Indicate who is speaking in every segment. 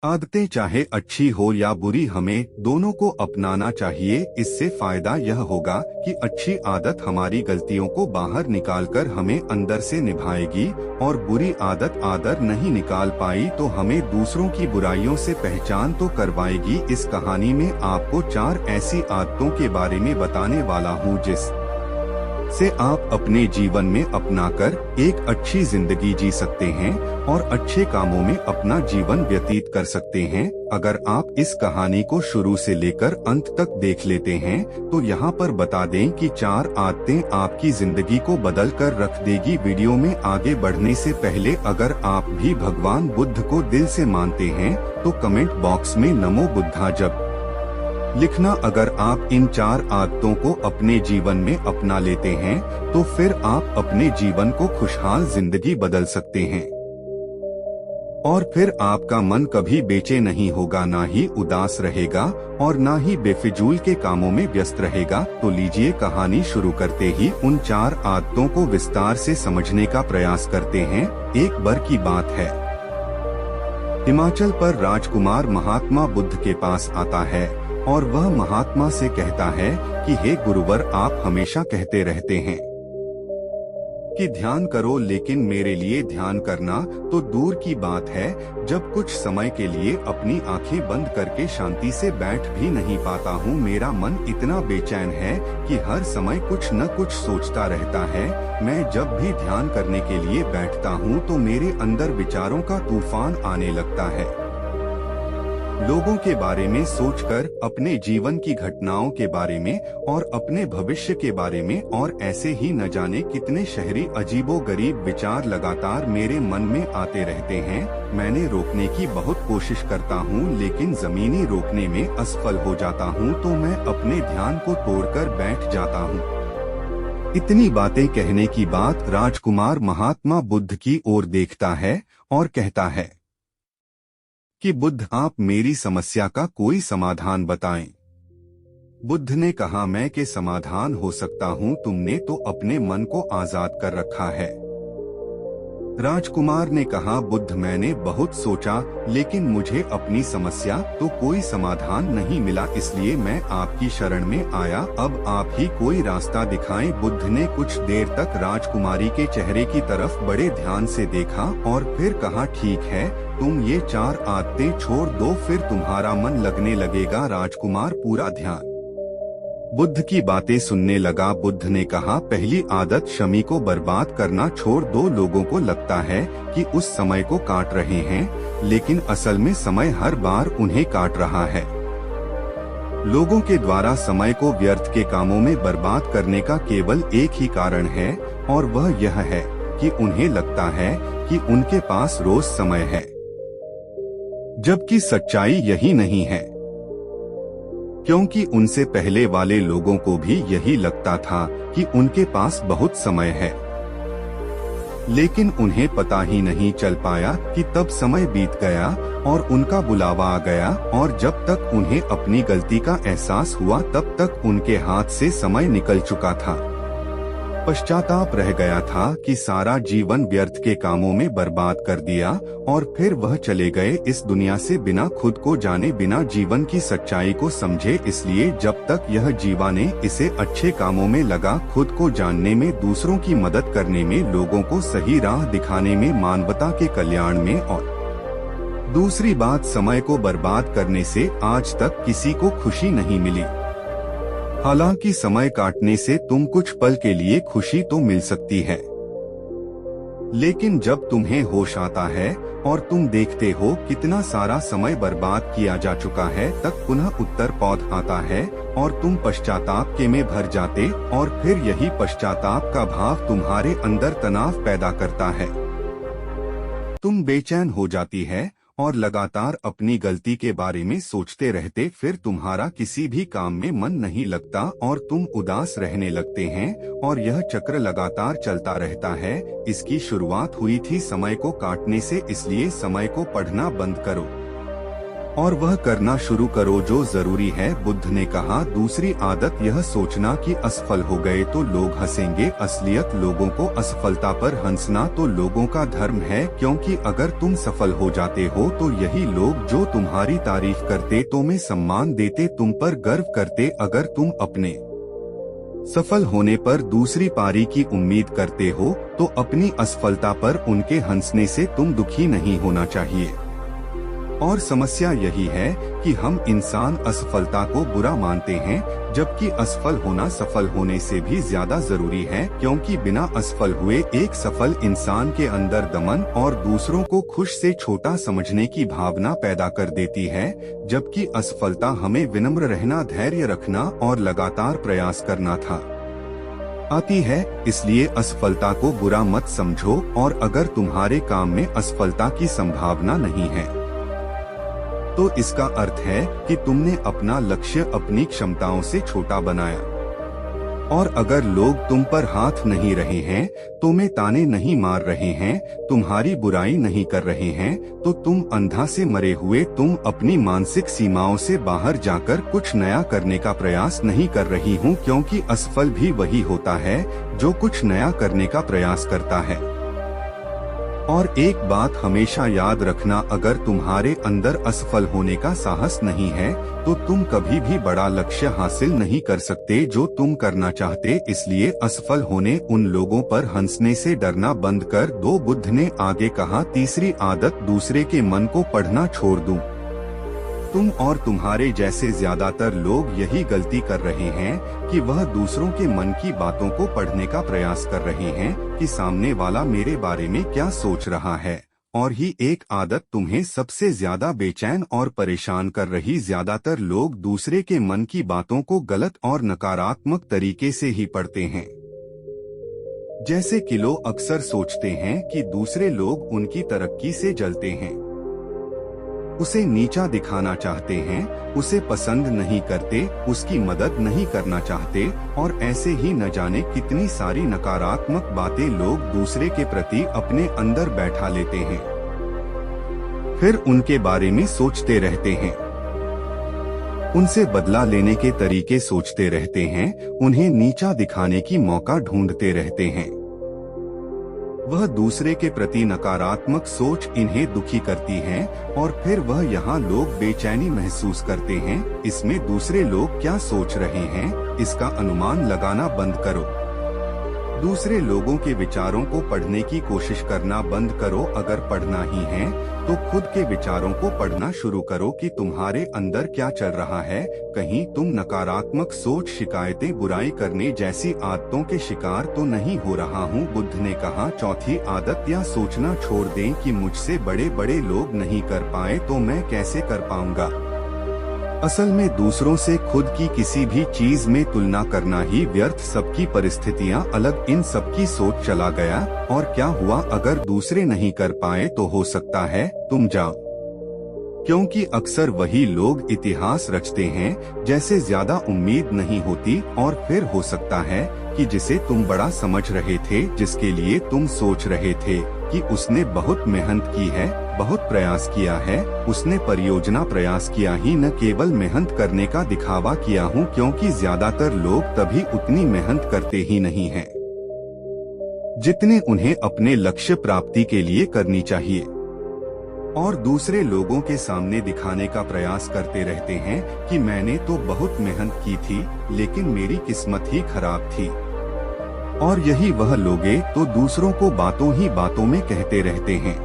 Speaker 1: आदतें चाहे अच्छी हो या बुरी हमें दोनों को अपनाना चाहिए। इससे फायदा यह होगा कि अच्छी आदत हमारी गलतियों को बाहर निकालकर हमें अंदर से निभाएगी और बुरी आदत आदर नहीं निकाल पाई तो हमें दूसरों की बुराइयों से पहचान तो करवाएगी। इस कहानी में आपको 4 ऐसी आदतों के बारे में बताने वाला हूँ जिस से आप अपने जीवन में अपनाकर एक अच्छी जिंदगी जी सकते हैं और अच्छे कामों में अपना जीवन व्यतीत कर सकते हैं। अगर आप इस कहानी को शुरू से लेकर अंत तक देख लेते हैं तो यहाँ पर बता दें कि 4 आदतें आपकी जिंदगी को बदल कर रख देगी। वीडियो में आगे बढ़ने से पहले अगर आप भी भगवान बुद्ध को दिल से मानते हैं तो कमेंट बॉक्स में नमो बुद्धा जब लिखना। अगर आप इन 4 आदतों को अपने जीवन में अपना लेते हैं तो फिर आप अपने जीवन को खुशहाल जिंदगी बदल सकते हैं और फिर आपका मन कभी बेचैन नहीं होगा, ना ही उदास रहेगा और ना ही बेफिजूल के कामों में व्यस्त रहेगा। तो लीजिए कहानी शुरू करते ही उन 4 आदतों को विस्तार से समझने का प्रयास करते हैं। एक बार की बात है, हिमाचल पर राजकुमार महात्मा बुद्ध के पास आता है और वह महात्मा से कहता है कि हे गुरुवर, आप हमेशा कहते रहते हैं कि ध्यान करो, लेकिन मेरे लिए ध्यान करना तो दूर की बात है। जब कुछ समय के लिए अपनी आंखें बंद करके शांति से बैठ भी नहीं पाता हूँ। मेरा मन इतना बेचैन है कि हर समय कुछ न कुछ सोचता रहता है। मैं जब भी ध्यान करने के लिए बैठता हूँ तो मेरे अंदर विचारों का तूफान आने लगता है, लोगों के बारे में सोचकर, अपने जीवन की घटनाओं के बारे में और अपने भविष्य के बारे में, और ऐसे ही न जाने कितने शहरी अजीबोगरीब विचार लगातार मेरे मन में आते रहते हैं। मैंने रोकने की बहुत कोशिश करता हूँ लेकिन जमीनी रोकने में असफल हो जाता हूँ तो मैं अपने ध्यान को तोड़कर बैठ जाता हूँ। इतनी बातें कहने की बाद राजकुमार महात्मा बुद्ध की ओर देखता है और कहता है कि बुद्ध, आप मेरी समस्या का कोई समाधान बताएं। बुद्ध ने कहा, मैं के समाधान हो सकता हूँ, तुमने तो अपने मन को आजाद कर रखा है। राजकुमार ने कहा, बुद्ध, मैंने बहुत सोचा लेकिन मुझे अपनी समस्या तो कोई समाधान नहीं मिला, इसलिए मैं आपकी शरण में आया। अब आप ही कोई रास्ता दिखाएं। बुद्ध ने कुछ देर तक राजकुमारी के चेहरे की तरफ बड़े ध्यान से देखा और फिर कहा, ठीक है, तुम ये 4 आदतें छोड़ दो, फिर तुम्हारा मन लगने लगेगा। राजकुमार पूरा ध्यान बुद्ध की बातें सुनने लगा। बुद्ध ने कहा, पहली आदत, शमी को बर्बाद करना छोड़ दो। लोगों को लगता है कि उस समय को काट रहे हैं लेकिन असल में समय हर बार उन्हें काट रहा है। लोगों के द्वारा समय को व्यर्थ के कामों में बर्बाद करने का केवल एक ही कारण है और वह यह है कि उन्हें लगता है कि उनके पास रोज समय है, जबकि सच्चाई यही नहीं है, क्योंकि उनसे पहले वाले लोगों को भी यही लगता था कि उनके पास बहुत समय है, लेकिन उन्हें पता ही नहीं चल पाया कि तब समय बीत गया और उनका बुलावा आ गया और जब तक उन्हें अपनी गलती का एहसास हुआ तब तक उनके हाथ से समय निकल चुका था। पश्चाताप रह गया था कि सारा जीवन व्यर्थ के कामों में बर्बाद कर दिया और फिर वह चले गए इस दुनिया से बिना खुद को जाने, बिना जीवन की सच्चाई को समझे। इसलिए जब तक यह जीवाने इसे अच्छे कामों में लगा, खुद को जानने में, दूसरों की मदद करने में, लोगों को सही राह दिखाने में, मानवता के कल्याण में, और दूसरी बात, समय को बर्बाद करने से आज तक किसी को खुशी नहीं मिली। हालांकि समय काटने से तुम कुछ पल के लिए खुशी तो मिल सकती है, लेकिन जब तुम्हें होश आता है और तुम देखते हो कितना सारा समय बर्बाद किया जा चुका है, तब पुनः उत्तर पौध आता है और तुम पश्चाताप के में भर जाते और फिर यही पश्चाताप का भाव तुम्हारे अंदर तनाव पैदा करता है। तुम बेचैन हो जाती है और लगातार अपनी गलती के बारे में सोचते रहते, फिर तुम्हारा किसी भी काम में मन नहीं लगता और तुम उदास रहने लगते हैं और यह चक्र लगातार चलता रहता है। इसकी शुरुआत हुई थी समय को काटने से, इसलिए समय को पढ़ना बंद करो। और वह करना शुरू करो जो जरूरी है। बुद्ध ने कहा, दूसरी आदत यह सोचना कि असफल हो गए तो लोग हंसेंगे। असलियत लोगों को असफलता पर हंसना तो लोगों का धर्म है, क्योंकि अगर तुम सफल हो जाते हो तो यही लोग जो तुम्हारी तारीफ करते, तुम्हें सम्मान देते, तुम पर गर्व करते। अगर तुम अपने सफल होने पर दूसरी पारी की उम्मीद करते हो तो अपनी असफलता पर उनके हंसने से तुम दुखी नहीं होना चाहिए। और समस्या यही है कि हम इंसान असफलता को बुरा मानते हैं, जबकि असफल होना सफल होने से भी ज्यादा जरूरी है, क्योंकि बिना असफल हुए एक सफल इंसान के अंदर दमन और दूसरों को खुश से छोटा समझने की भावना पैदा कर देती है, जबकि असफलता हमें विनम्र रहना, धैर्य रखना और लगातार प्रयास करना था आती है। इसलिए असफलता को बुरा मत समझो, और अगर तुम्हारे काम में असफलता की संभावना नहीं है तो इसका अर्थ है कि तुमने अपना लक्ष्य अपनी क्षमताओं से छोटा बनाया। और अगर लोग तुम पर हाथ नहीं रहे हैं, तुम्हें ताने नहीं मार रहे हैं, तुम्हारी बुराई नहीं कर रहे हैं, तो तुम अंधा से मरे हुए, तुम अपनी मानसिक सीमाओं से बाहर जाकर कुछ नया करने का प्रयास नहीं कर रही हूँ, क्योंकि असफल भी वही होता है जो कुछ नया करने का प्रयास करता है। और एक बात हमेशा याद रखना, अगर तुम्हारे अंदर असफल होने का साहस नहीं है तो तुम कभी भी बड़ा लक्ष्य हासिल नहीं कर सकते जो तुम करना चाहते। इसलिए असफल होने उन लोगों पर हंसने से डरना बंद कर दो। बुद्ध ने आगे कहा, तीसरी आदत, दूसरे के मन को पढ़ना छोड़ दूं। तुम और तुम्हारे जैसे ज्यादातर लोग यही गलती कर रहे हैं कि वह दूसरों के मन की बातों को पढ़ने का प्रयास कर रहे हैं कि सामने वाला मेरे बारे में क्या सोच रहा है। और ही एक आदत तुम्हें सबसे ज्यादा बेचैन और परेशान कर रही, ज्यादातर लोग दूसरे के मन की बातों को गलत और नकारात्मक तरीके से ही पढ़ते हैं। जैसे कि लोग अक्सर सोचते हैं कि दूसरे लोग उनकी तरक्की से जलते हैं, उसे नीचा दिखाना चाहते हैं, उसे पसंद नहीं करते, उसकी मदद नहीं करना चाहते, और ऐसे ही न जाने कितनी सारी नकारात्मक बातें लोग दूसरे के प्रति अपने अंदर बैठा लेते हैं। फिर उनके बारे में सोचते रहते हैं, उनसे बदला लेने के तरीके सोचते रहते हैं, उन्हें नीचा दिखाने की मौका ढूंढते रहते हैं। वह दूसरे के प्रति नकारात्मक सोच इन्हें दुखी करती है, और फिर वह यहाँ लोग बेचैनी महसूस करते हैं। इसमें दूसरे लोग क्या सोच रहे हैं, इसका अनुमान लगाना बंद करो। दूसरे लोगों के विचारों को पढ़ने की कोशिश करना बंद करो। अगर पढ़ना ही है तो खुद के विचारों को पढ़ना शुरू करो कि तुम्हारे अंदर क्या चल रहा है। कहीं तुम नकारात्मक सोच, शिकायतें, बुराई करने जैसी आदतों के शिकार तो नहीं हो रहा हूँ। बुद्ध ने कहा, चौथी आदत, या सोचना छोड़ दें कि मुझसे बड़े बड़े लोग नहीं कर पाए तो मैं कैसे कर पाऊंगा। असल में दूसरों से खुद की किसी भी चीज में तुलना करना ही व्यर्थ। सबकी परिस्थितियां अलग, इन सबकी सोच चला गया, और क्या हुआ अगर दूसरे नहीं कर पाए तो हो सकता है तुम जाओ, क्योंकि अक्सर वही लोग इतिहास रचते हैं जैसे ज्यादा उम्मीद नहीं होती। और फिर हो सकता है कि जिसे तुम बड़ा समझ रहे थे, जिसके लिए तुम सोच रहे थे कि उसने बहुत मेहनत की है, बहुत प्रयास किया है, उसने परियोजना प्रयास किया ही, न केवल मेहनत करने का दिखावा किया हूँ, क्योंकि ज्यादातर लोग तभी उतनी मेहनत करते ही नहीं हैं जितने उन्हें अपने लक्ष्य प्राप्ति के लिए करनी चाहिए, और दूसरे लोगों के सामने दिखाने का प्रयास करते रहते हैं कि मैंने तो बहुत मेहनत की थी लेकिन मेरी किस्मत ही खराब थी। और यही वह लोग तो दूसरों को बातों ही बातों में कहते रहते हैं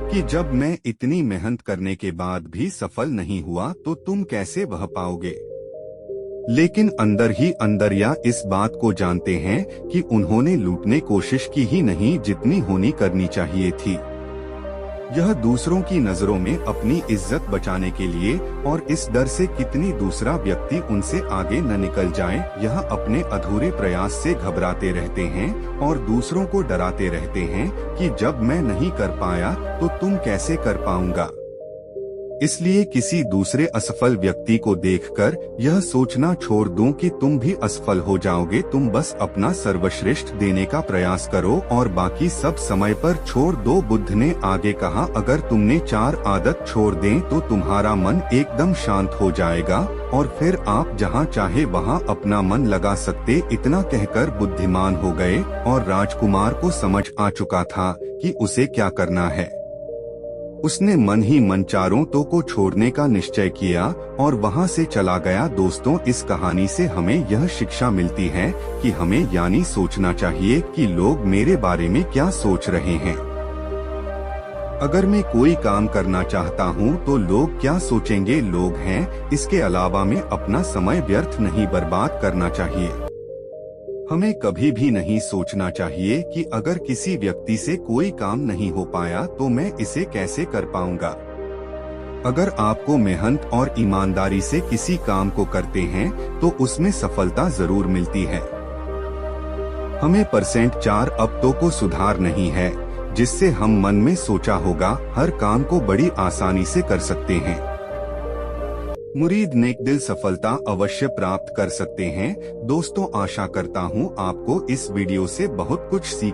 Speaker 1: कि जब मैं इतनी मेहनत करने के बाद भी सफल नहीं हुआ तो तुम कैसे वह पाओगे। लेकिन अंदर ही अंदर या इस बात को जानते हैं कि उन्होंने लूटने कोशिश की ही नहीं जितनी होनी करनी चाहिए थी। यह दूसरों की नजरों में अपनी इज्जत बचाने के लिए, और इस डर से कितनी दूसरा व्यक्ति उनसे आगे न निकल जाए, यह अपने अधूरे प्रयास से घबराते रहते हैं और दूसरों को डराते रहते हैं कि जब मैं नहीं कर पाया तो तुम कैसे कर पाऊंगा। इसलिए किसी दूसरे असफल व्यक्ति को देखकर यह सोचना छोड़ दूं कि तुम भी असफल हो जाओगे। तुम बस अपना सर्वश्रेष्ठ देने का प्रयास करो और बाकी सब समय पर छोड़ दो। बुद्ध ने आगे कहा, अगर तुमने 4 आदत छोड़ दें तो तुम्हारा मन एकदम शांत हो जाएगा और फिर आप जहां चाहे वहां अपना मन लगा सकते। इतना कहकर बुद्धिमान हो गए और राजकुमार को समझ आ चुका था कि उसे क्या करना है। उसने मन ही मन चारों को छोड़ने का निश्चय किया और वहां से चला गया। दोस्तों, इस कहानी से हमें यह शिक्षा मिलती है कि हमें यानी सोचना चाहिए कि लोग मेरे बारे में क्या सोच रहे हैं। अगर मैं कोई काम करना चाहता हूं तो लोग क्या सोचेंगे, लोग हैं। इसके अलावा मैं अपना समय व्यर्थ नहीं बर्बाद करना चाहिए। हमें कभी भी नहीं सोचना चाहिए कि अगर किसी व्यक्ति से कोई काम नहीं हो पाया तो मैं इसे कैसे कर पाऊंगा। अगर आपको मेहनत और ईमानदारी से किसी काम को करते हैं तो उसमें सफलता जरूर मिलती है। हमें %4 अब तो को सुधार नहीं है जिससे हम मन में सोचा होगा हर काम को बड़ी आसानी से कर सकते हैं। मुरीद नेक दिल सफलता अवश्य प्राप्त कर सकते हैं। दोस्तों, आशा करता हूँ आपको इस वीडियो से बहुत कुछ सीख